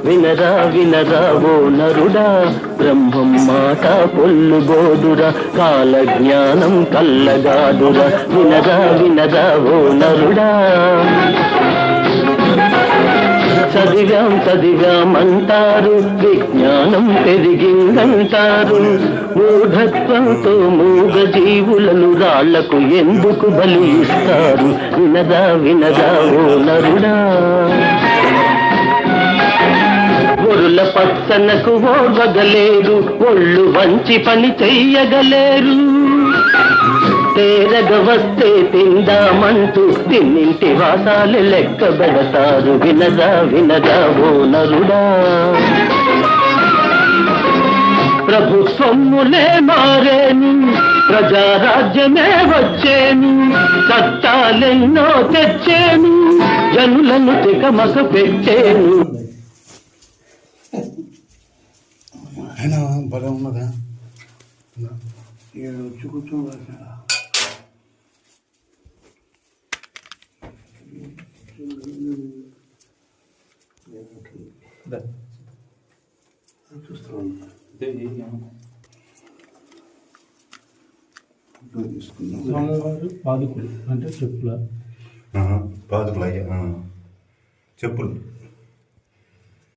వినరా వినరా ఓ నరుడా, బ్రహ్మం మాట పొల్లుబోదురా, కాల జ్ఞానం కల్లగాదురా. వినరా వినరా ఓ నరుడా, చదివామంటారు, విజ్ఞానం పెరిగిందంటారు. మూఢత్వంతో మూగ జీవులను రాళ్లకు ఎందుకు బలి ఇస్తారు? వినదా వినదా ఓ నరుడా, ఒరుల పచ్చనకు ఓర్వగలేరు, ఒళ్ళు వంచి పని చెయ్యగలేరు. తేరగ వస్తే తిందామంటూ తిన్నింటి వాసాలు లెక్క పెడతారు. వినదా వినదా ఓ నరుడా, ప్రభుత్వములే మారేను, ప్రజారాజ్యమే వచ్చేను, చట్టాలెన్నో తెచ్చేను, జనులను తికమక పెట్టేను. అయినా బలం ఉన్నదా వచ్చి కూర్చోవాల్సిన స్వామివారు పాదుకులు అంటే చెప్పుల పాదుకులు అయ్యా చెప్పులు